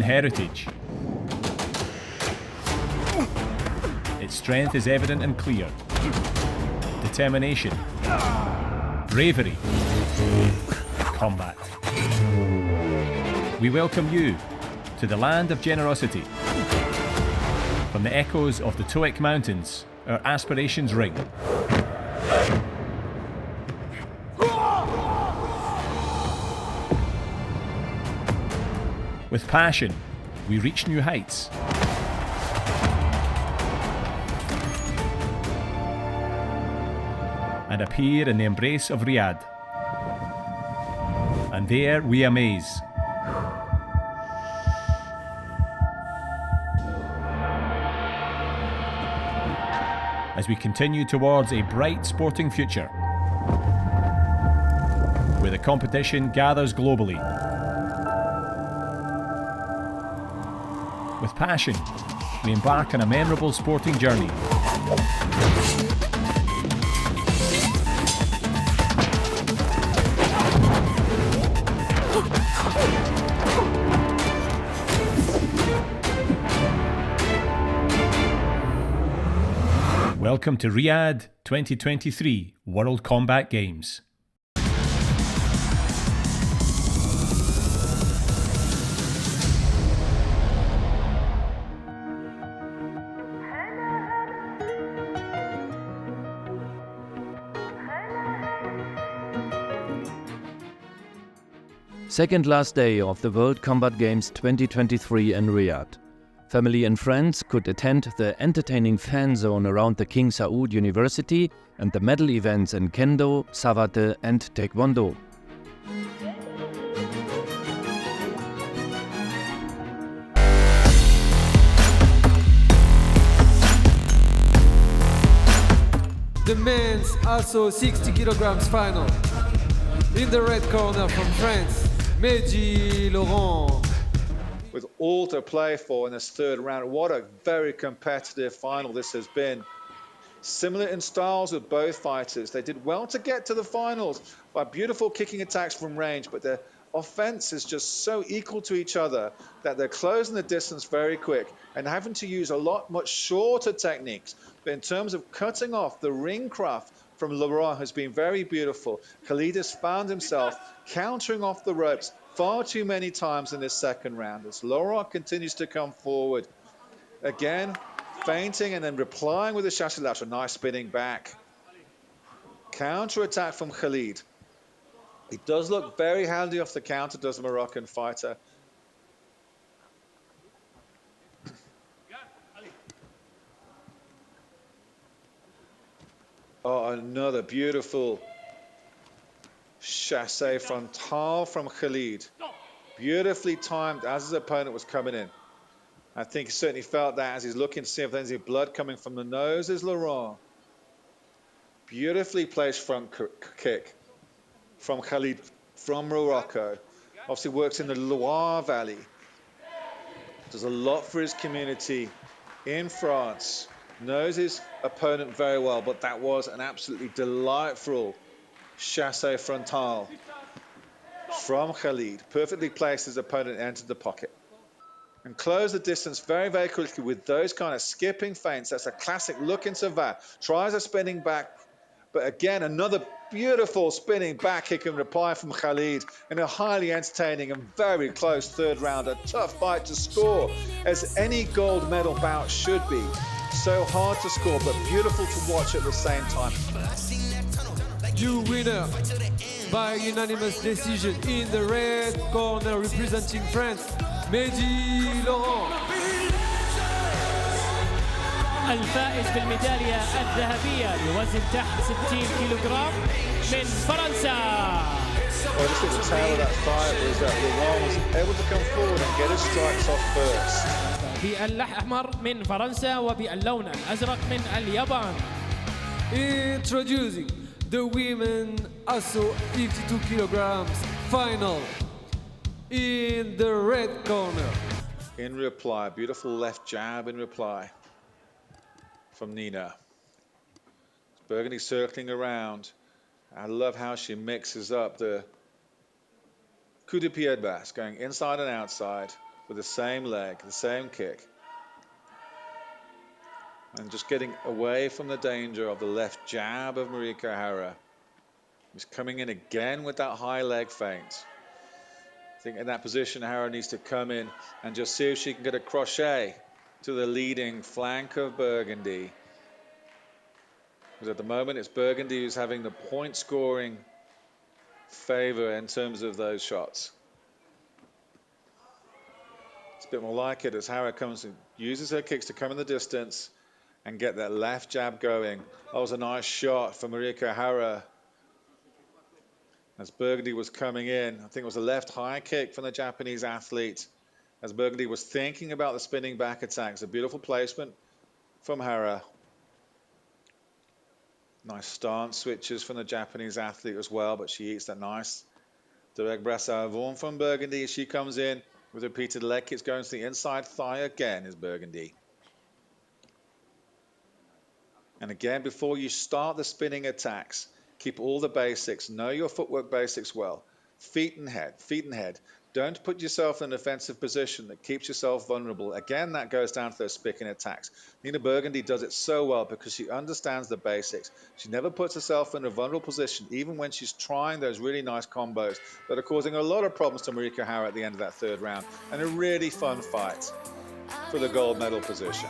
heritage. Its strength is evident and clear. Determination, bravery, combat. We welcome you to the land of generosity. From the echoes of the Toic Mountains, our aspirations ring. With passion, we reach new heights. And appear in the embrace of Riyadh. And there we amaze. As we continue towards a bright sporting future, where the competition gathers globally. With passion, we embark on a memorable sporting journey. Welcome to Riyadh 2023 World Combat Games. Second last day of the World Combat Games 2023 in Riyadh. Family and friends could attend the entertaining fan zone around the King Saud University and the medal events in Kendo, Savate and Taekwondo. The men's also 60 kilograms final. In the red corner from France, Meji Laurent. With all to play for in this third round. What a very competitive final this has been. Similar in styles with both fighters. They did well to get to the finals by beautiful kicking attacks from range, but their offense is just so equal to each other that they're closing the distance very quick and having to use a lot much shorter techniques. But in terms of cutting off, the ring craft from Laurent has been very beautiful. Khalid has found himself countering off the ropes far too many times in this second round as Laurent continues to come forward. Again, feinting and then replying with a chassé lateral. Nice spinning back. Counter attack from Khalid. He does look very handy off the counter, does the Moroccan fighter. Oh, another beautiful chassé frontal from Khalid. Beautifully timed as his opponent was coming in. I think he certainly felt that as he's looking to see if there's any blood coming from the nose is Laurent. Beautifully placed front kick from Khalid from Morocco. Obviously works in the Loire Valley. Does a lot for his community in France. Knows his opponent very well, but that was an absolutely delightful chassé frontal from Khalid. Perfectly placed his opponent entered the pocket. And close the distance very, very quickly with those kind of skipping feints. That's a classic look into that. Tries a spinning back, but again, another beautiful spinning back kick in reply from Khalid in a highly entertaining and very close third round. A tough fight to score, as any gold medal bout should be. So hard to score, but beautiful to watch at the same time. New winner by unanimous decision in the red corner representing France, Meji Laurent. الفائز بالميدالية الذهبية لوزن تحت 60 كيلوغرام من فرنسا. Well, just at the tail of that fight was that Laurent was able to come forward and get his strikes off first. بالأحمر من فرنسا وباللون الأزرق من اليابان. Introducing the women ASO 52 kilograms final in the red corner. In reply, beautiful left jab in reply from Nina. Burgundy circling around. I love how she mixes up the coup de pied basse, going inside and outside. with the same leg, the same kick. And just getting away from the danger of the left jab of Marika Hara. He's coming in again with that high leg feint. I think in that position, Hara needs to come in and just see if she can get a crochet to the leading flank of Burgundy. Because at the moment, it's Burgundy who's having the point scoring favor in terms of those shots. It's a bit more like it as Hara comes and uses her kicks to come in the distance and get that left jab going. That was a nice shot for Marika Hara. As Burgundy was coming in, I think it was a left high kick from the Japanese athlete. As Burgundy was thinking about the spinning back attacks, a beautiful placement from Hara. Nice stance switches from the Japanese athlete as well, but she eats that nice direct brassard avant from Burgundy as she comes in with repeated leg kicks going to the inside thigh again is Burgundy. And again, before you start the spinning attacks, keep all the basics, know your footwork basics well. Feet and head. Don't put yourself in an offensive position that keeps yourself vulnerable. Again, that goes down to those spinning attacks. Nina Burgundy does it so well because she understands the basics. She never puts herself in a vulnerable position, even when she's trying those really nice combos that are causing a lot of problems to Marika Hara at the end of that third round. And a really fun fight for the gold medal position.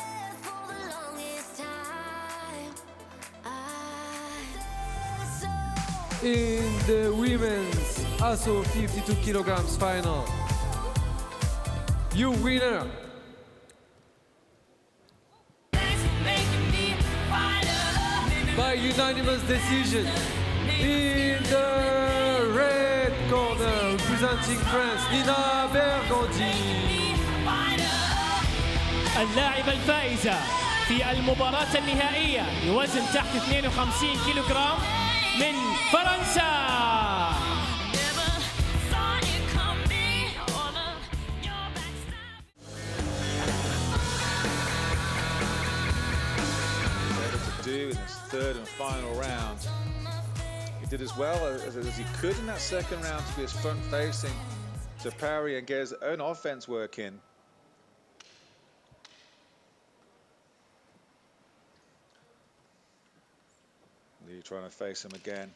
In the women's ASO 52 kilograms final, your winner, by unanimous decision, in the red corner, representing France, Nina Burgundy. اللاعبة الفائزة في المباراة النهائية لوزن تحت 52 كيلوغرام من فرنسا. To do in this third and final round. He did as well as he could in that second round to be as front facing to parry and get his own offense work in. Lee trying to face him again.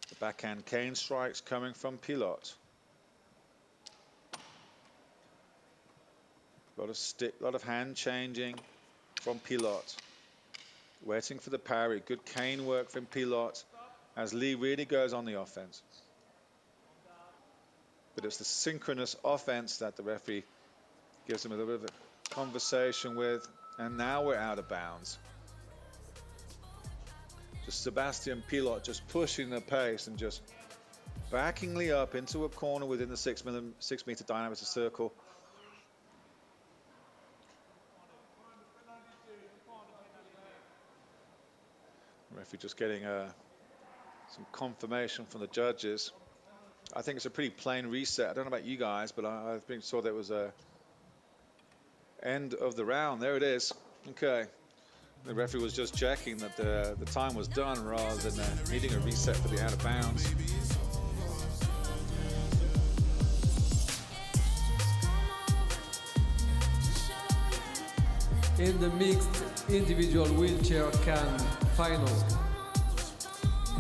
The backhand cane strikes coming from Pilot. A lot of hand changing from Pilot. Waiting for the parry. Good cane work from Pilot as Lee really goes on the offense. But it's the synchronous offense that the referee gives him a little bit of a conversation with. And now we're out of bounds. Just Sebastian Pilot just pushing the pace and just backing Lee up into a corner within the 6 meter diameter circle. The referee just getting some confirmation from the judges. I think it's a pretty plain reset. I don't know about you guys, but I think saw that was a end of the round. There it is. Okay. The referee was just checking that the time was done rather than needing a reset for the out of bounds. In the mixed individual wheelchair can final,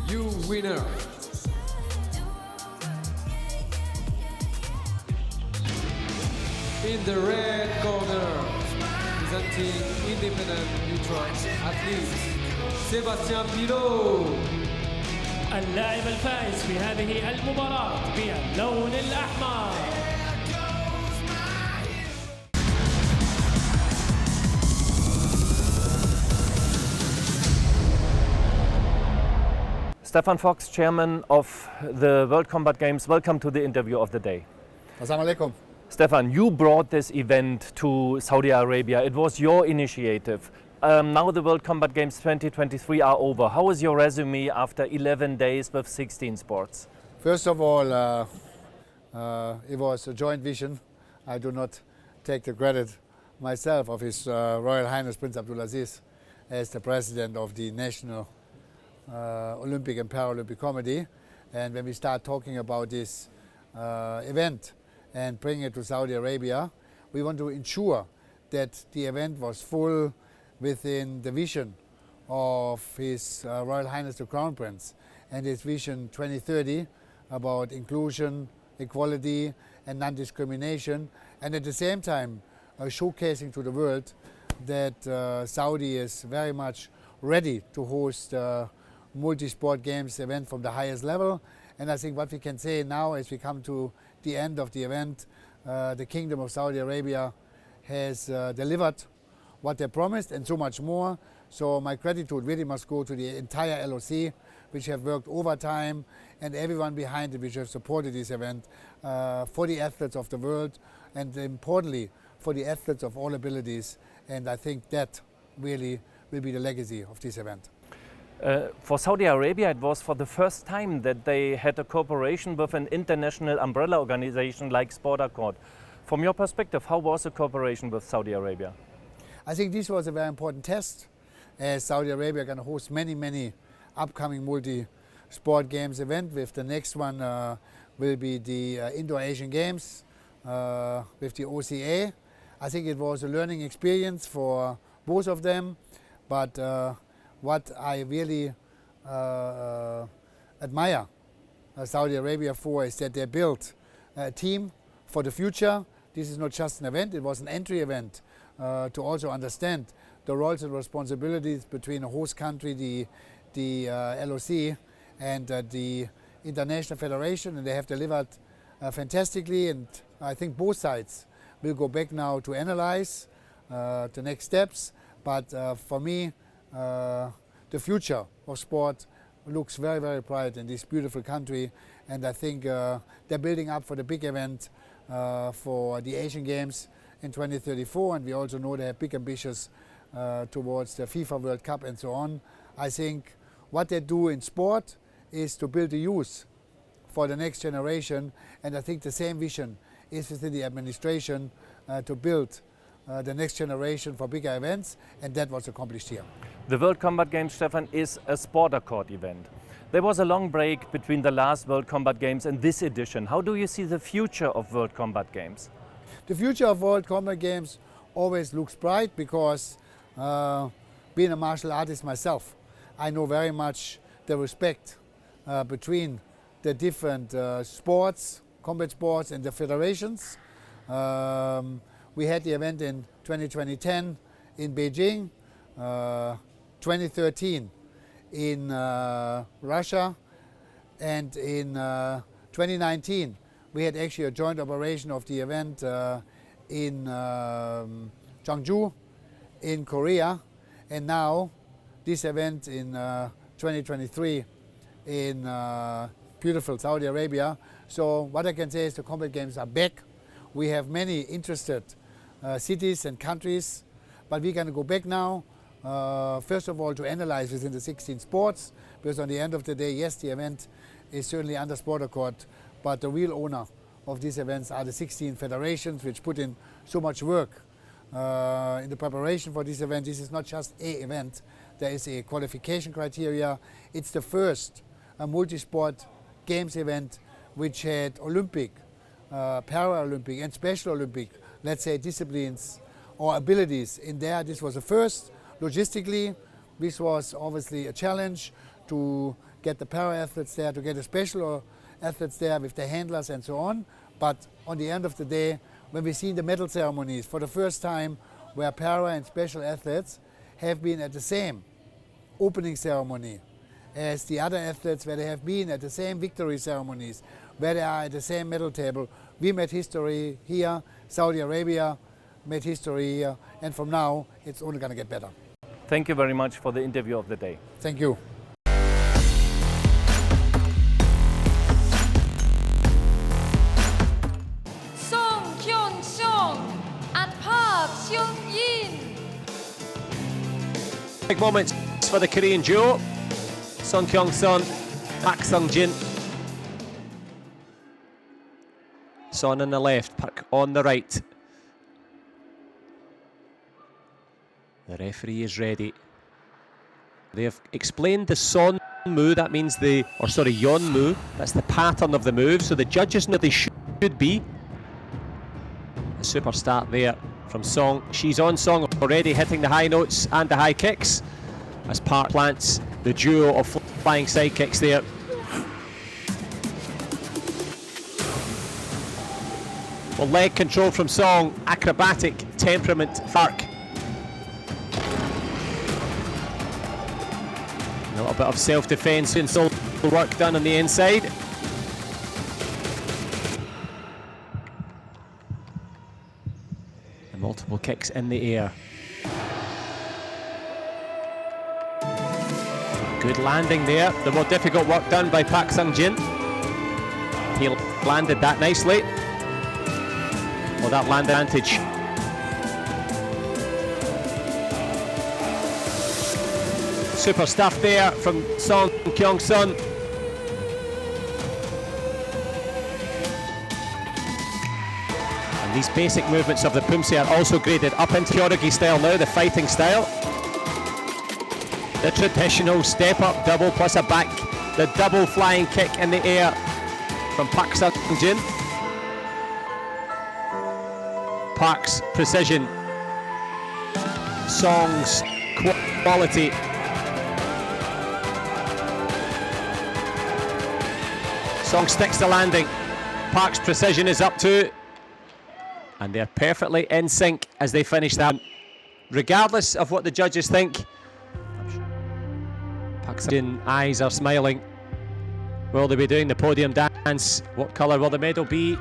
you winner, in the red corner, presenting independent neutral athlete Sébastien Pilot. اللاعب الفائز في هذه المباراة باللون الأحمر. Stefan Fox, chairman of the World Combat Games, welcome to the interview of the day. Assalamu alaikum. Stefan, you brought this event to Saudi Arabia. It was your initiative. Now the World Combat Games 2023 are over. How is your resume after 11 days with 16 sports? First of all, it was a joint vision. I do not take the credit myself of His Royal Highness Prince Abdulaziz as the president of the National Olympic and Paralympic Committee. And when we start talking about this event, and bring it to Saudi Arabia. We want to ensure that the event was full within the vision of His Royal Highness the Crown Prince and his Vision 2030 about inclusion, equality and non-discrimination, and at the same time showcasing to the world that Saudi is very much ready to host multi-sport games event from the highest level. And I think what we can say now as we come to the end of the event, the Kingdom of Saudi Arabia has delivered what they promised and so much more. So my gratitude really must go to the entire LOC, which have worked overtime, and everyone behind it which have supported this event, for the athletes of the world, and importantly for the athletes of all abilities. And I think that really will be the legacy of this event. For Saudi Arabia, it was for the first time that they had a cooperation with an international umbrella organization like Sport Accord. From your perspective, how was the cooperation with Saudi Arabia? I think this was a very important test, as Saudi Arabia can host many upcoming multi-sport games event. With the next one will be the Indoor Asian Games with the OCA. I think it was a learning experience for both of them, but what I really admire Saudi Arabia for is that they built a team for the future. This is not just an event, it was an entry event to also understand the roles and responsibilities between a host country, the LOC, and the International Federation, and they have delivered fantastically, and I think both sides will go back now to analyze the next steps. But for me, the future of sport looks very bright in this beautiful country, and I think they're building up for the big event for the Asian Games in 2034, and we also know they have big ambitions towards the FIFA World Cup and so on. I think what they do in sport is to build the youth for the next generation, and I think the same vision is within the administration to build the next generation for bigger events, and that was accomplished here. The World Combat Games, Stefan, is a Sport Accord event. There was a long break between the last World Combat Games and this edition. How do you see the future of World Combat Games? The future of World Combat Games always looks bright because being a martial artist myself, I know very much the respect between the different sports, combat sports and the federations. We had the event in 2010 in Beijing, 2013 in Russia, and in 2019 we had actually a joint operation of the event in Jeonju in Korea, and now this event in 2023 in beautiful Saudi Arabia. So what I can say is the combat games are back. We have many interested cities and countries, but we're going to go back now, first of all to analyze within the 16 sports, because on the end of the day, yes, the event is certainly under Sport Accord, but the real owner of these events are the 16 federations, which put in so much work in the preparation for this event. This is not just a event, there is a qualification criteria. It's the first multi-sport games event which had Olympic, Paralympic and Special Olympic, let's say, disciplines or abilities in there. This was the first. Logistically, this was obviously a challenge to get the para-athletes there, to get the special athletes there with the handlers and so on. But on the end of the day, when we see the medal ceremonies for the first time where para and special athletes have been at the same opening ceremony as the other athletes, where they have been at the same victory ceremonies, where they are at the same medal table, we made history here, Saudi Arabia made history here, and from now it's only going to get better. Thank you very much for the interview of the day. Thank you. Song Kyung-sung and Park Seung-in. Big moments for the Korean duo. Song Kyung-sun, Park Sung-jin. Son on the left, Park on the right. The referee is ready. They have explained the Son move, that means Yon move, that's the pattern of the move, so the judges know they should be. A super start there from Song. She's on Song already, hitting the high notes and the high kicks as Park plants the duo of flying side kicks there. Well, leg control from Song, acrobatic temperament Park. A little bit of self-defense and still work done on the inside. And multiple kicks in the air. Good landing there. The more difficult work done by Park Sung-jin. He landed that nicely. Well, that land advantage. Super stuff there from Song Kyung-sun. And these basic movements of the Pumse are also graded up into Kyorugi style now, the fighting style. The traditional step-up double plus a back. The double flying kick in the air from Park Sung-jin. Park's precision. Song's quality. Song sticks the landing. Park's precision is up too. And they're perfectly in sync as they finish that. Regardless of what the judges think, Park's eyes are smiling. Will they be doing the podium dance? What colour will the medal be?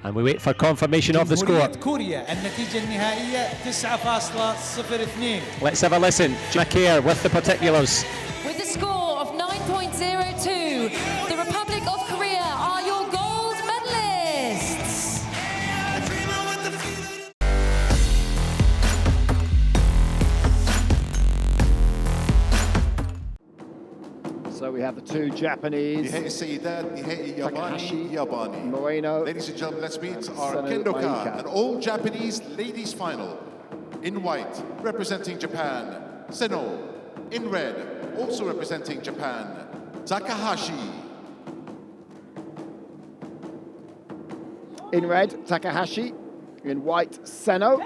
And we wait for confirmation of the score. كوريا النتيجة النهائية 9.02. Let's have a listen. Jack with the particulars. With a score of 9.02, the Republic of Korea are your gold medalists. So we have the two Japanese, نهائي السيدات نهائي ياباني ياباني. Moreno. Ladies and gentlemen, let's meet our Seno Kendokan, Maika. an all-Japanese ladies final. In white, representing Japan, Seno. In red, also representing Japan, Takahashi. In red, Takahashi. In white, Seno.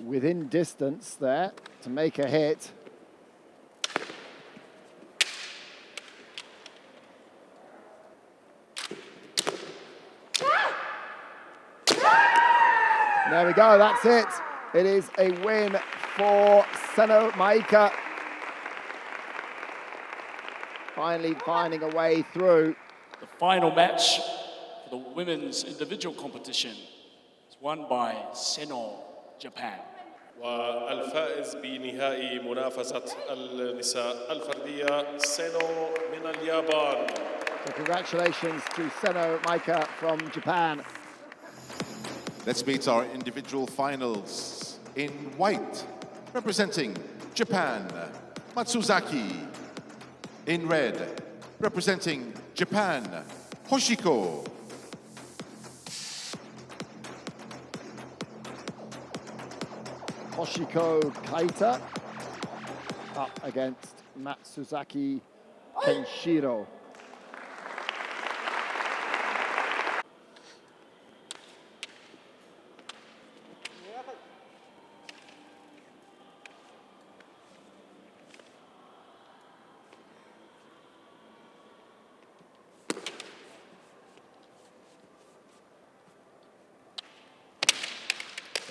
Within distance there to make a hit. There we go, that's it. It is a win for Seno Maika. Finally finding a way through. The final match for the women's individual competition is won by Seno, Japan. والفائز بنهائي منافسة النساء الفردية سينو من اليابان. So congratulations to Seno Maika from Japan. Let's meet our individual finals. In white, representing Japan, Matsuzaki. In red, representing Japan, Hoshiko. Hoshiko Kaita up against Matsuzaki Kenshiro.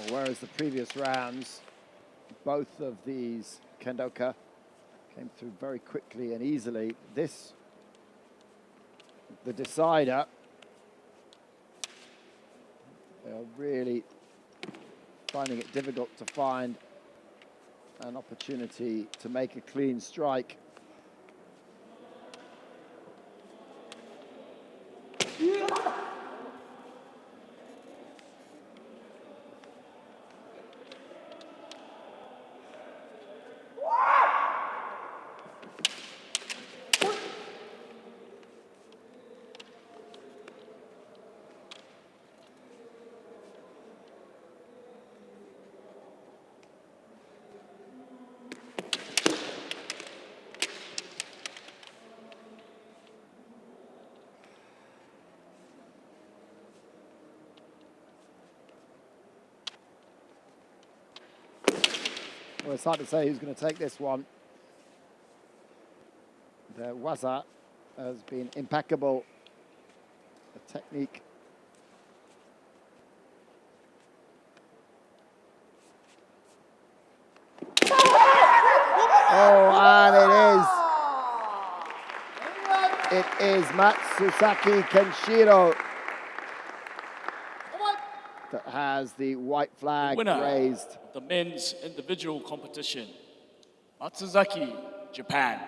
Whereas the previous rounds, both of these kendoka came through very quickly and easily. This, the decider, they are really finding it difficult to find an opportunity to make a clean strike. Well, it's hard to say who's going to take this one. The waza has been impeccable. The technique. Oh, and it is Matsusaki Kenshiro that has the white flag Winner raised. of the men's individual competition, Matsuzaki, Japan.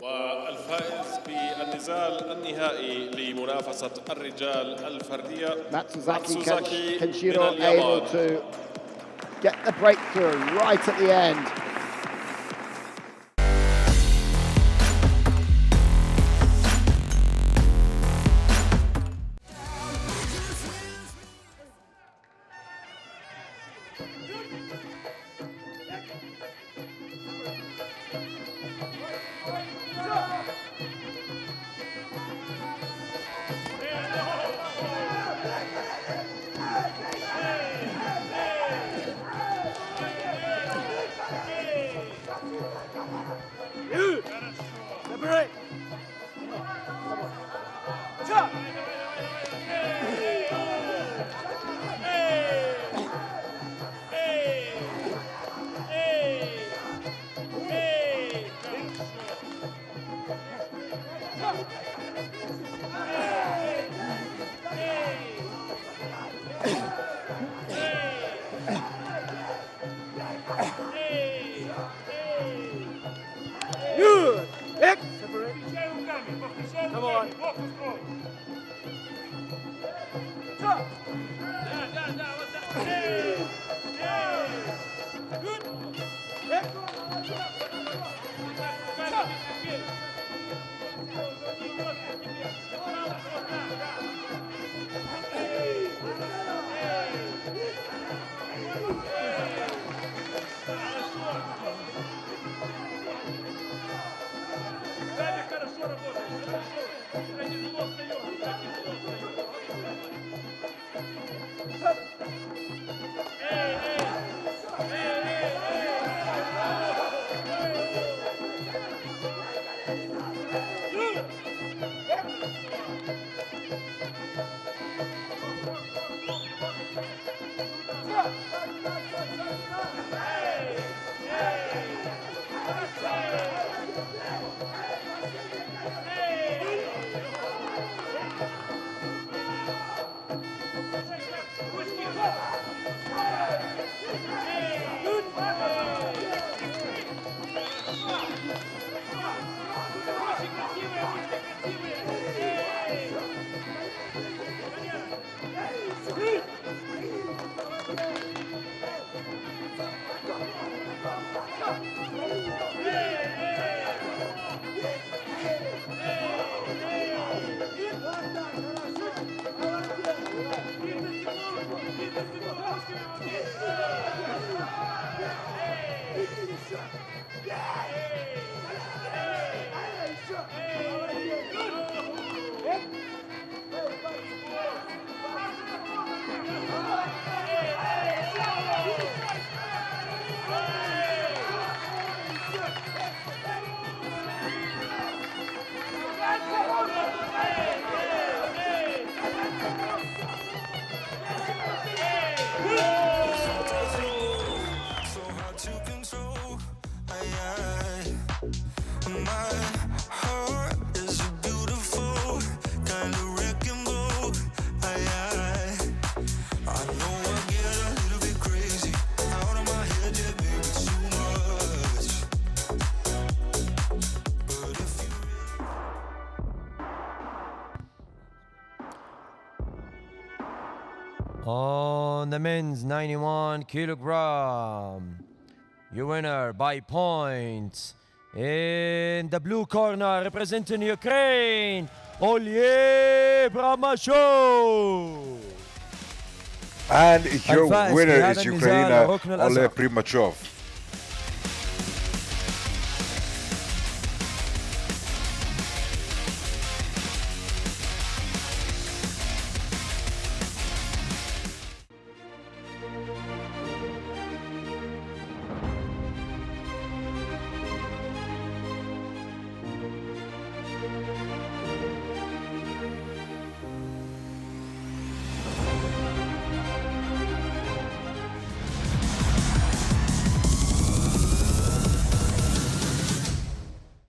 والفائز بالنزال النهائي لمنافسة الرجال الفردية Matsuzaki Kenshiro able to get the breakthrough right at the end. On the men's 91 kilogram, your winner by points in the blue corner representing Ukraine, Olye Bramashov. And your winner is Ukraine, Oleh Primachov.